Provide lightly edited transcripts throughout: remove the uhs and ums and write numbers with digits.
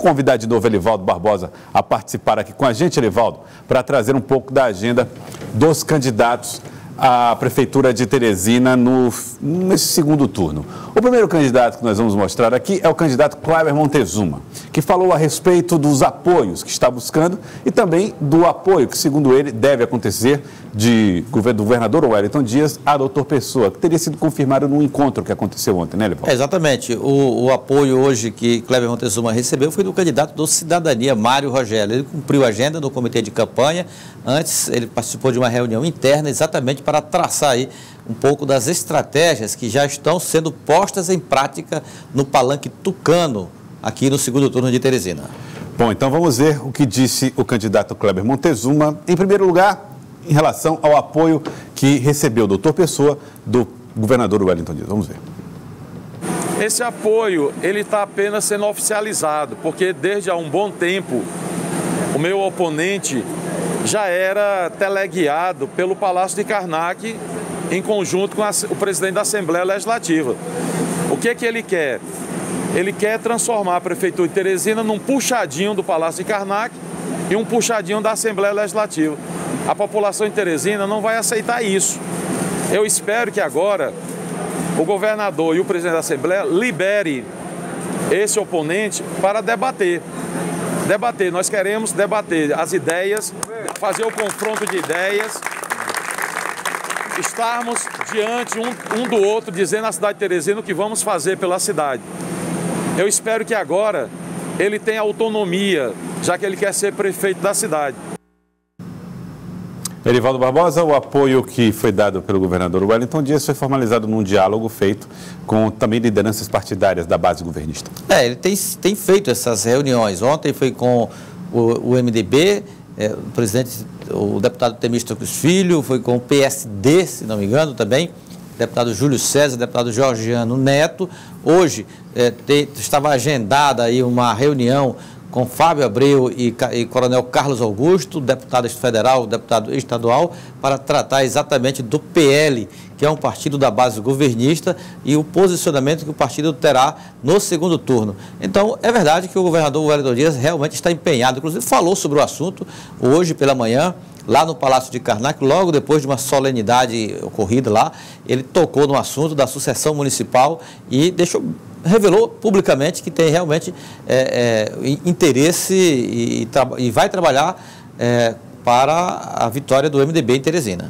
convidar de novo Elivaldo Barbosa a participar aqui com a gente, Elivaldo, para trazer um pouco da agenda dos candidatos à Prefeitura de Teresina nesse segundo turno. O primeiro candidato que nós vamos mostrar aqui é o candidato Kleber Montezuma, que falou a respeito dos apoios que está buscando e também do apoio que, segundo ele, deve acontecer do governador Wellington Dias a doutor Pessoa, que teria sido confirmado num encontro que aconteceu ontem, né, Elivaldo? Exatamente. O apoio hoje que Kleber Montezuma recebeu foi do candidato do Cidadania, Mário Rogério. Ele cumpriu a agenda do comitê de campanha. Antes, ele participou de uma reunião interna exatamente para traçar aí um pouco das estratégias que já estão sendo postas em prática no palanque tucano, aqui no segundo turno de Teresina. Bom, então vamos ver o que disse o candidato Kleber Montezuma. Em primeiro lugar, em relação ao apoio que recebeu o doutor Pessoa do governador Wellington Dias. Vamos ver. Esse apoio, ele está apenas sendo oficializado, porque desde há um bom tempo o meu oponente já era teleguiado pelo Palácio de Karnak em conjunto com o presidente da Assembleia Legislativa. O que ele quer? Ele quer transformar a Prefeitura de Teresina num puxadinho do Palácio de Karnak e um puxadinho da Assembleia Legislativa. A população de Teresina não vai aceitar isso. Eu espero que agora o governador e o presidente da Assembleia libere esse oponente para debater. Nós queremos debater as ideias, fazer o confronto de ideias, estarmos diante um do outro, dizendo à cidade de Teresina o que vamos fazer pela cidade. Eu espero que agora ele tenha autonomia, já que ele quer ser prefeito da cidade. Elivaldo Barbosa, o apoio que foi dado pelo governador Wellington Dias foi formalizado num diálogo feito com também lideranças partidárias da base governista. Ele tem feito essas reuniões. Ontem foi com o MDB, o presidente, o deputado Temístocles Filho, foi com o PSD, se não me engano, também, deputado Júlio César, deputado Georgiano Neto. Hoje estava agendada aí uma reunião com Fábio Abreu e Coronel Carlos Augusto, deputado federal, deputado estadual, para tratar exatamente do PL, que é um partido da base governista, e o posicionamento que o partido terá no segundo turno. Então, é verdade que o governador Wellington Dias realmente está empenhado, inclusive falou sobre o assunto hoje pela manhã, lá no Palácio de Karnak, logo depois de uma solenidade ocorrida lá, ele tocou no assunto da sucessão municipal e revelou publicamente que tem realmente interesse e vai trabalhar para a vitória do MDB em Teresina.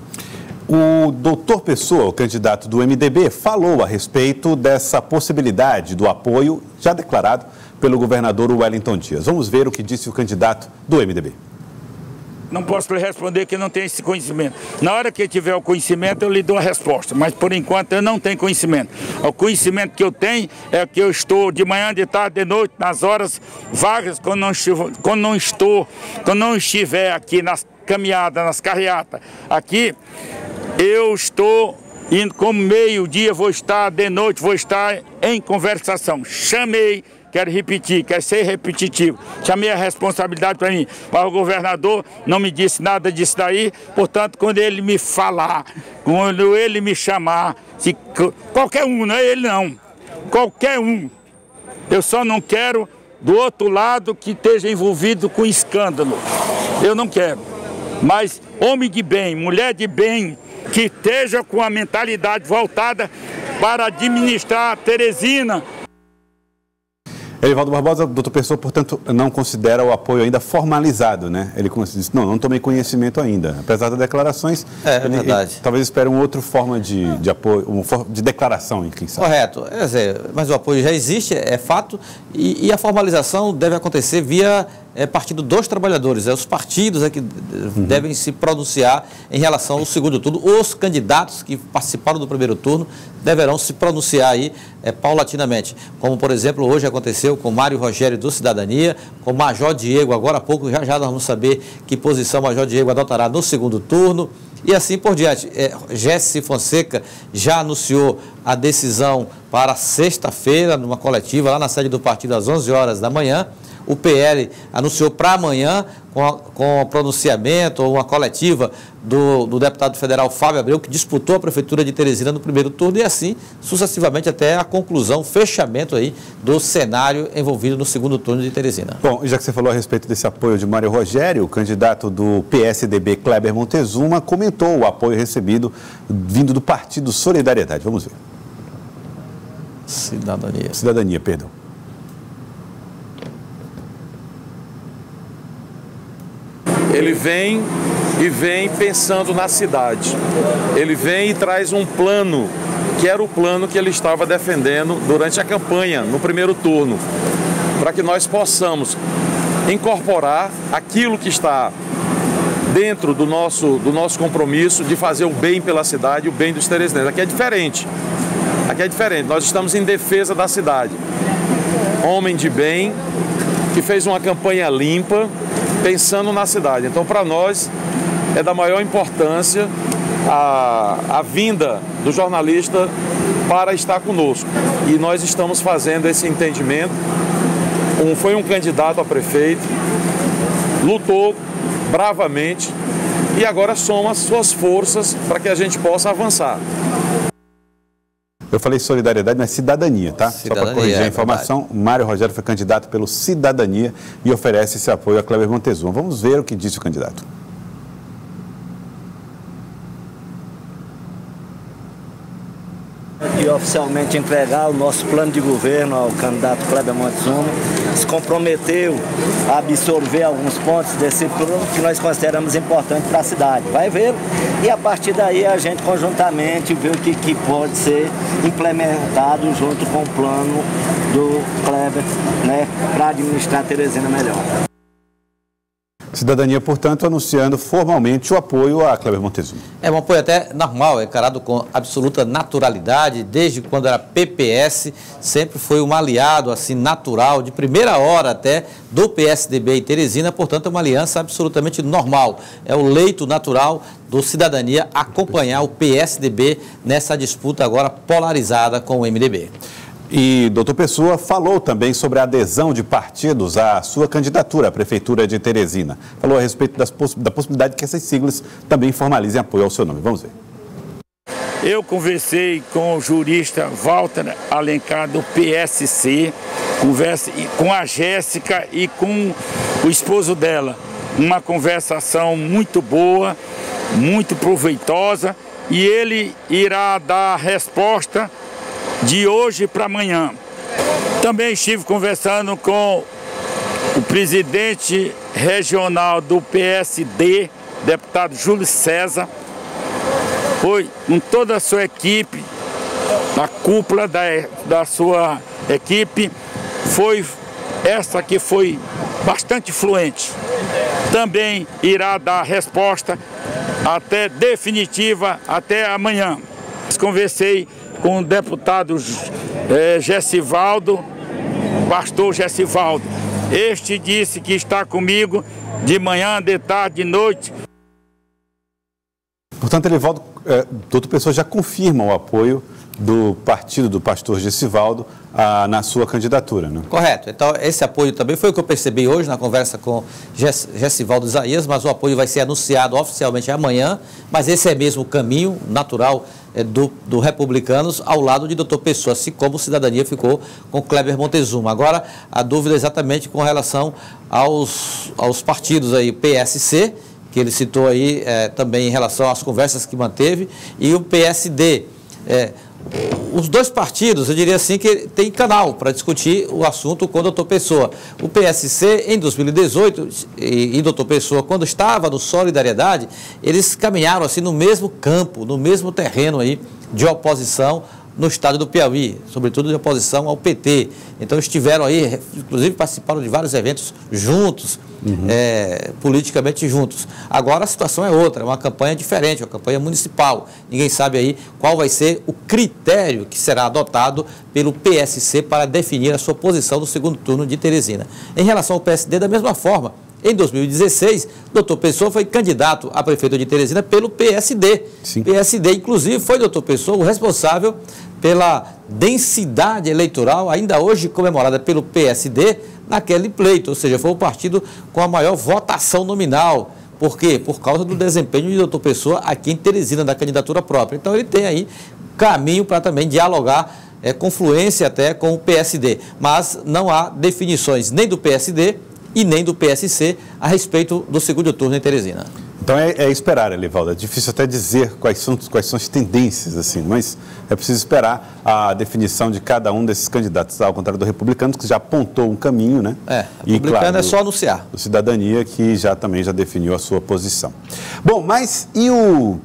O doutor Pessoa, o candidato do MDB, falou a respeito dessa possibilidade do apoio já declarado pelo governador Wellington Dias. Vamos ver o que disse o candidato do MDB. Não posso lhe responder que não tenho esse conhecimento. Na hora que eu tiver o conhecimento, eu lhe dou a resposta. Mas, por enquanto, eu não tenho conhecimento. O conhecimento que eu tenho é que eu estou de manhã, de tarde, de noite, nas horas vagas, quando não estiver aqui nas caminhadas, nas carreatas. Aqui, eu estou indo como meio-dia, vou estar de noite, vou estar em conversação. Chamei. Quero repetir, quero ser repetitivo. Chamei a responsabilidade para mim. Mas o governador não me disse nada disso daí. Portanto, quando ele me falar, quando ele me chamar, qualquer um, não é ele não, qualquer um. Eu só não quero do outro lado que esteja envolvido com escândalo. Eu não quero. Mas homem de bem, mulher de bem, que esteja com a mentalidade voltada para administrar Teresina. Elivaldo Barbosa, doutor Pessoa, portanto, não considera o apoio ainda formalizado, né? Ele disse, não tomei conhecimento ainda. Apesar das declarações, ele talvez espere uma outra forma de apoio, de declaração, quem sabe. Correto. Mas o apoio já existe, é fato, e a formalização deve acontecer via Partido dos Trabalhadores. Os partidos que devem se pronunciar em relação ao segundo turno. Os candidatos que participaram do primeiro turno deverão se pronunciar aí paulatinamente. Como, por exemplo, hoje aconteceu com Mário Rogério do Cidadania, com o Major Diego, agora há pouco, já nós vamos saber que posição o Major Diego adotará no segundo turno. E assim por diante. Jéssica Fonseca já anunciou a decisão para sexta-feira, numa coletiva lá na sede do partido às 11 horas da manhã. O PL anunciou para amanhã, com pronunciamento ou uma coletiva do deputado federal Fábio Abreu, que disputou a Prefeitura de Teresina no primeiro turno, e assim, sucessivamente, até a conclusão, fechamento aí do cenário envolvido no segundo turno de Teresina. Bom, já que você falou a respeito desse apoio de Mário Rogério, o candidato do PSDB, Kleber Montezuma, comentou o apoio recebido vindo do Partido Solidariedade. Vamos ver. Cidadania, perdão. Ele vem pensando na cidade. Ele vem e traz um plano, que era o plano que ele estava defendendo durante a campanha, no primeiro turno, para que nós possamos incorporar aquilo que está dentro do nosso compromisso de fazer o bem pela cidade, o bem dos teresinenses. Aqui é diferente. Nós estamos em defesa da cidade. Homem de bem, que fez uma campanha limpa, pensando na cidade. Então, para nós, é da maior importância a vinda do jornalista para estar conosco. E nós estamos fazendo esse entendimento. Foi um candidato a prefeito, lutou bravamente e agora soma as suas forças para que a gente possa avançar. Eu falei solidariedade, mas cidadania, tá? Só para corrigir a informação, Mário Rogério foi candidato pelo Cidadania e oferece esse apoio a Kleber Montezuma. Vamos ver o que disse o candidato. E oficialmente entregar o nosso plano de governo ao candidato Kleber Montezuma, se comprometeu a absorver alguns pontos desse plano que nós consideramos importante para a cidade. Vai ver, e a partir daí a gente conjuntamente vê o que pode ser implementado junto com o plano do Kleber, né, para administrar Teresina melhor. Cidadania, portanto, anunciando formalmente o apoio a Kleber Montezuma. É um apoio até normal, é encarado com absoluta naturalidade, desde quando era PPS, sempre foi um aliado assim natural, de primeira hora até, do PSDB e Teresina, portanto é uma aliança absolutamente normal. É o leito natural do Cidadania acompanhar o PSDB nessa disputa agora polarizada com o MDB. E doutor Pessoa falou também sobre a adesão de partidos à sua candidatura à Prefeitura de Teresina. Falou a respeito da possibilidade que essas siglas também formalizem apoio ao seu nome. Vamos ver. Eu conversei com o jurista Walter Alencar do PSC, conversei com a Jéssica e com o esposo dela. Uma conversação muito boa, muito proveitosa, e ele irá dar a resposta de hoje para amanhã. Também estive conversando com o presidente regional do PSD, deputado Júlio César, foi com toda a sua equipe, a cúpula da sua equipe, essa que foi bastante fluente. Também irá dar a resposta até definitiva até amanhã. Conversei com o deputado Gessivaldo, pastor Gessivaldo. Este disse que está comigo de manhã, de tarde, de noite. Portanto, Elivaldo, doutor Pessoa já confirma o apoio do partido do pastor Gessivaldo na sua candidatura, né? Correto. Então, esse apoio também foi o que eu percebi hoje na conversa com Gessivaldo Isaías, mas o apoio vai ser anunciado oficialmente amanhã, mas esse é mesmo o caminho natural do Republicanos ao lado de doutor Pessoa, assim como Cidadania ficou com Kleber Montezuma. Agora, a dúvida é exatamente com relação aos partidos aí, PSC, que ele citou aí também em relação às conversas que manteve, e o PSD. Os dois partidos, eu diria assim, que tem canal para discutir o assunto com o doutor Pessoa. O PSC, em 2018, e doutor Pessoa, quando estava no Solidariedade, eles caminharam assim no mesmo campo, no mesmo terreno aí de oposição no estado do Piauí, sobretudo de oposição ao PT. Então estiveram aí, inclusive participaram de vários eventos juntos, politicamente juntos. Agora a situação é outra, é uma campanha diferente, uma campanha municipal. Ninguém sabe aí qual vai ser o critério que será adotado pelo PSC para definir a sua posição no segundo turno de Teresina. Em relação ao PSD, da mesma forma, em 2016, doutor Pessoa foi candidato a prefeito de Teresina pelo PSD. Sim. PSD, inclusive, foi doutor Pessoa o responsável pela densidade eleitoral, ainda hoje comemorada pelo PSD, naquele pleito, ou seja, foi o partido com a maior votação nominal Por quê? Por causa do desempenho de doutor Pessoa aqui em Teresina, da candidatura própria. Então ele tem aí caminho para também dialogar, confluência até com o PSD. Mas não há definições nem do PSD e nem do PSC a respeito do segundo turno em Teresina. Então é esperar, Elivaldo. É difícil até dizer quais são as tendências, assim, mas é preciso esperar a definição de cada um desses candidatos, ao contrário do Republicano, que já apontou um caminho, né? Republicano, claro, é só anunciar. O Cidadania, que também já definiu a sua posição. Bom, mas e o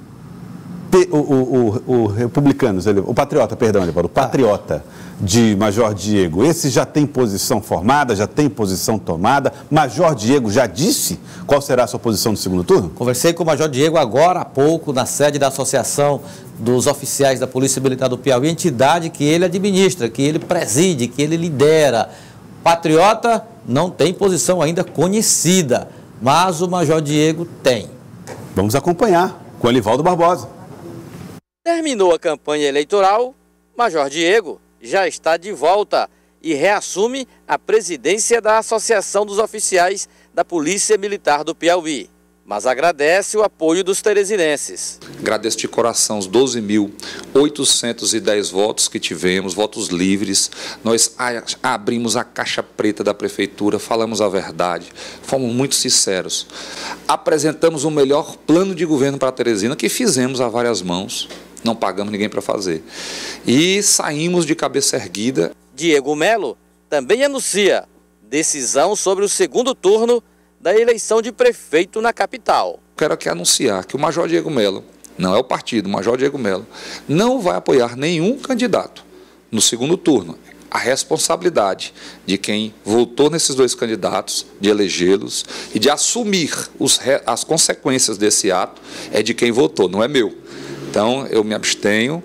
Republicanos, o Patriota, perdão, Elivaldo, o Patriota de Major Diego, esse já tem posição formada, já tem posição tomada? Major Diego já disse qual será a sua posição no segundo turno? Conversei com o Major Diego agora há pouco, na sede da Associação dos Oficiais da Polícia Militar do Piauí, entidade que ele administra, que ele preside, que ele lidera. Patriota não tem posição ainda conhecida, mas o Major Diego tem. Vamos acompanhar com Elivaldo Barbosa. Terminou a campanha eleitoral, Major Diego já está de volta e reassume a presidência da Associação dos Oficiais da Polícia Militar do Piauí, mas agradece o apoio dos teresinenses. Agradeço de coração os 12.810 votos que tivemos, votos livres. Nós abrimos a caixa preta da Prefeitura, falamos a verdade, fomos muito sinceros. Apresentamos o melhor plano de governo para Teresina, que fizemos a várias mãos. Não pagamos ninguém para fazer. E saímos de cabeça erguida. Diego Melo também anuncia decisão sobre o segundo turno da eleição de prefeito na capital. Quero aqui anunciar que o Major Diego Melo, não é o partido, o Major Diego Melo, não vai apoiar nenhum candidato no segundo turno. A responsabilidade de quem votou nesses dois candidatos, de elegê-los e de assumir as consequências desse ato, é de quem votou, não é meu. Então, eu me abstenho.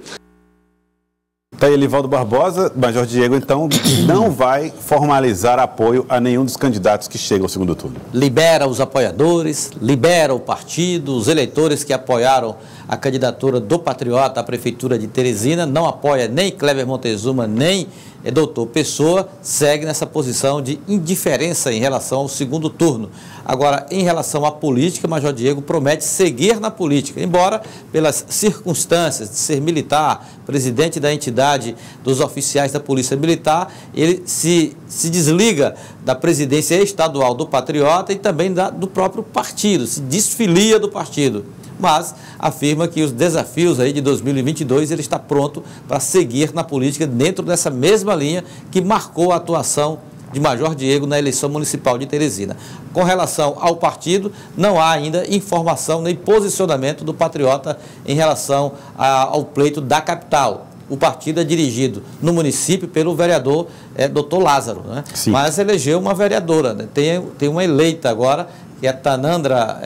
Está aí Elivaldo Barbosa. Major Diego, então, não vai formalizar apoio a nenhum dos candidatos que chegam ao segundo turno. Libera os apoiadores, libera o partido, os eleitores que apoiaram a candidatura do Patriota à Prefeitura de Teresina, não apoia nem Kleber Montezuma, nem doutor Pessoa, segue nessa posição de indiferença em relação ao segundo turno. Agora, em relação à política, Major Diego promete seguir na política, embora pelas circunstâncias de ser militar, presidente da entidade dos oficiais da Polícia Militar, ele se desliga da presidência estadual do Patriota e também do próprio partido, se desfilia do partido. Mas afirma que os desafios aí de 2022 ele está pronto para seguir na política dentro dessa mesma linha que marcou a atuação de Major Diego na eleição municipal de Teresina. Com relação ao partido, não há ainda informação nem posicionamento do Patriota em relação ao pleito da capital. O partido é dirigido no município pelo vereador Dr. Lázaro, né? Mas elegeu uma vereadora, né? Tem uma eleita agora, que é Tanandra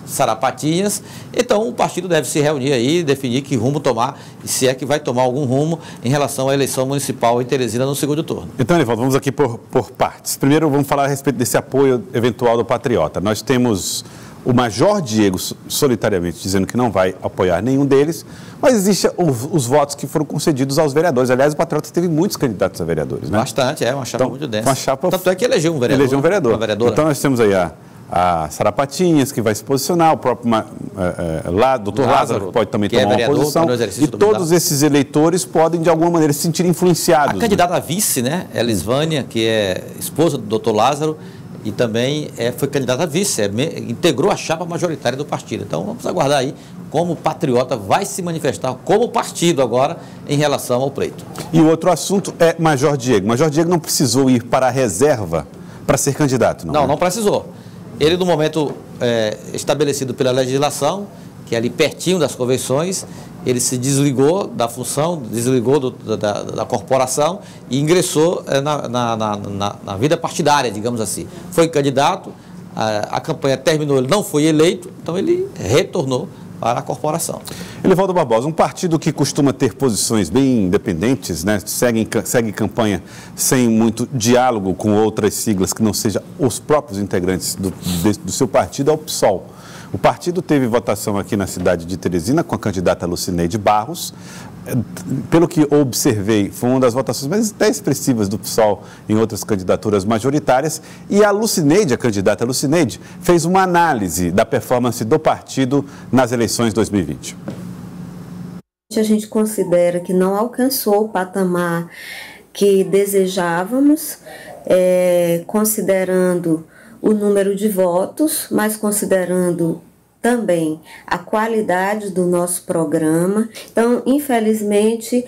Sarapatinhas. Então o partido deve se reunir aí, definir que rumo tomar, e se é que vai tomar algum rumo em relação à eleição municipal em Teresina no segundo turno. Então, Elivaldo, vamos aqui por partes. Primeiro, vamos falar a respeito desse apoio eventual do Patriota. Nós temos o Major Diego solitariamente dizendo que não vai apoiar nenhum deles, mas existem os votos que foram concedidos aos vereadores. Aliás, o Patriota teve muitos candidatos a vereadores, né? Bastante, uma chapa muito densa. Uma chapa... Tanto é que elegeu um vereador. Elegeu um vereador. Uma vereadora. Então, nós temos aí a Sarapatinhas, que vai se posicionar, o próprio doutor Lázaro, que pode também tomar uma posição, e todos esses eleitores podem, de alguma maneira, se sentir influenciados. A candidata a vice, né, Elisvânia, que é esposa do doutor Lázaro, e também foi candidata a vice, integrou a chapa majoritária do partido. Então, vamos aguardar aí como o Patriota vai se manifestar como partido agora em relação ao pleito. E o outro assunto é Major Diego. Major Diego não precisou ir para a reserva para ser candidato, não? Não, não precisou. Ele, no momento estabelecido pela legislação, que é ali pertinho das convenções, ele se desligou da função, desligou da corporação e ingressou na vida partidária, digamos assim. Foi candidato, a campanha terminou, ele não foi eleito, então ele retornou para a corporação. Elivaldo Barbosa, um partido que costuma ter posições bem independentes, né, segue campanha sem muito diálogo com outras siglas que não sejam os próprios integrantes do seu partido, é o PSOL. O partido teve votação aqui na cidade de Teresina com a candidata Lucineide Barros pelo que observei, foi uma das votações mais até expressivas do PSOL em outras candidaturas majoritárias. E a Lucineide, a candidata Lucineide, fez uma análise da performance do partido nas eleições 2020. A gente considera que não alcançou o patamar que desejávamos, considerando o número de votos, mas considerando também a qualidade do nosso programa. Então, infelizmente,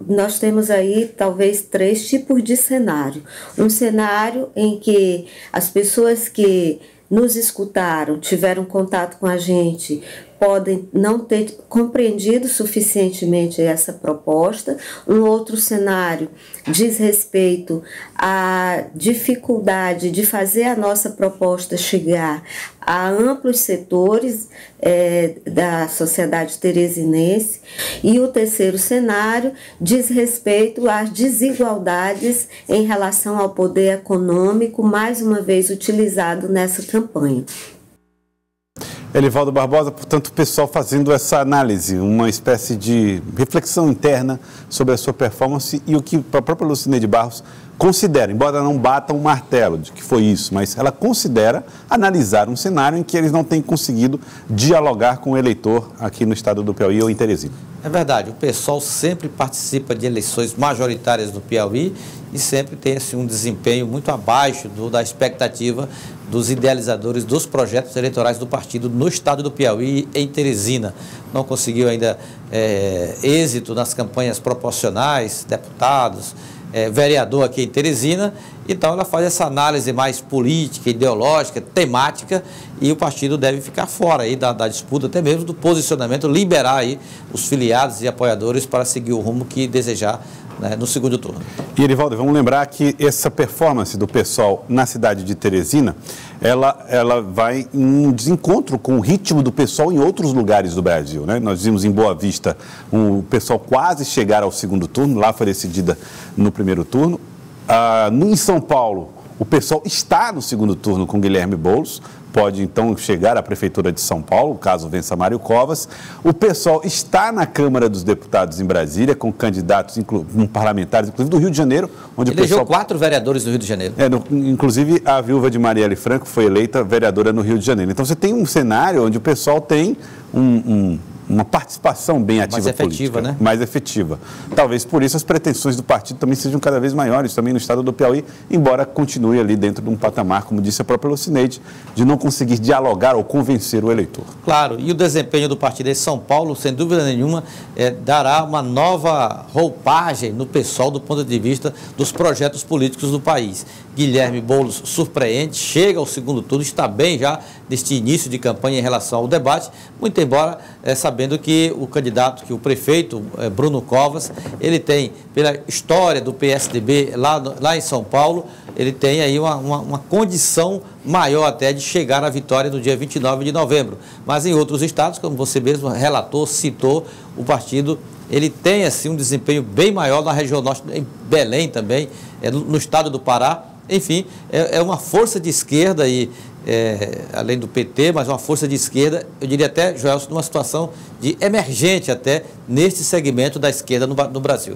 nós temos aí talvez 3 tipos de cenário. Um cenário em que as pessoas que nos escutaram, tiveram contato com a gente, podem não ter compreendido suficientemente essa proposta. Um outro cenário diz respeito à dificuldade de fazer a nossa proposta chegar a amplos setores da sociedade teresinense. E o terceiro cenário diz respeito às desigualdades em relação ao poder econômico, mais uma vez utilizado nessa campanha. Elivaldo Barbosa, portanto, o pessoal fazendo essa análise, uma espécie de reflexão interna sobre a sua performance e o que a própria Lucineide Barros considera, embora não bata um martelo de que foi isso, mas ela considera analisar um cenário em que eles não têm conseguido dialogar com o eleitor aqui no estado do Piauí ou em Teresina. É verdade, o PSOL sempre participa de eleições majoritárias no Piauí e sempre tem assim, um desempenho muito abaixo da expectativa dos idealizadores dos projetos eleitorais do partido no estado do Piauí e em Teresina. Não conseguiu ainda êxito nas campanhas proporcionais, deputados, vereador aqui em Teresina, então ela faz essa análise mais política, ideológica, temática, e o partido deve ficar fora aí da disputa, até mesmo do posicionamento, liberar aí os filiados e apoiadores para seguir o rumo que desejar, né, no segundo turno. E, Elivaldo, vamos lembrar que essa performance do PSOL na cidade de Teresina, ela vai em desencontro com o ritmo do PSOL em outros lugares do Brasil, né? Nós vimos em Boa Vista o PSOL quase chegar ao segundo turno, lá foi decidida no primeiro turno. Em São Paulo, o PSOL está no segundo turno com Guilherme Boulos, pode então chegar à Prefeitura de São Paulo, caso vença Mário Covas. O PSOL está na Câmara dos Deputados em Brasília, com candidatos, com parlamentares, inclusive do Rio de Janeiro, onde o PSOL... 4 vereadores do Rio de Janeiro. Inclusive, a viúva de Marielle Franco foi eleita vereadora no Rio de Janeiro. Então, você tem um cenário onde o PSOL tem uma participação bem ativa mais efetiva, política, né? Mais efetiva. Talvez por isso as pretensões do partido também sejam cada vez maiores, também no estado do Piauí, embora continue ali dentro de um patamar, como disse a própria Lucineide, de não conseguir dialogar ou convencer o eleitor. Claro, e o desempenho do partido em São Paulo, sem dúvida nenhuma, dará uma nova roupagem no PSOL do ponto de vista dos projetos políticos do país. Guilherme Boulos surpreende, chega ao segundo turno, está bem já neste início de campanha em relação ao debate, muito embora sabendo que o candidato, que o prefeito Bruno Covas, ele tem, pela história do PSDB lá em São Paulo, ele tem aí uma condição maior até de chegar à vitória no dia 29 de novembro. Mas em outros estados, como você mesmo relatou, citou, o partido ele tem assim um desempenho bem maior na região norte, em Belém também, no estado do Pará. Enfim, é uma força de esquerda, além do PT, mas uma força de esquerda, eu diria até, Joelson, numa situação de emergente até neste segmento da esquerda no Brasil.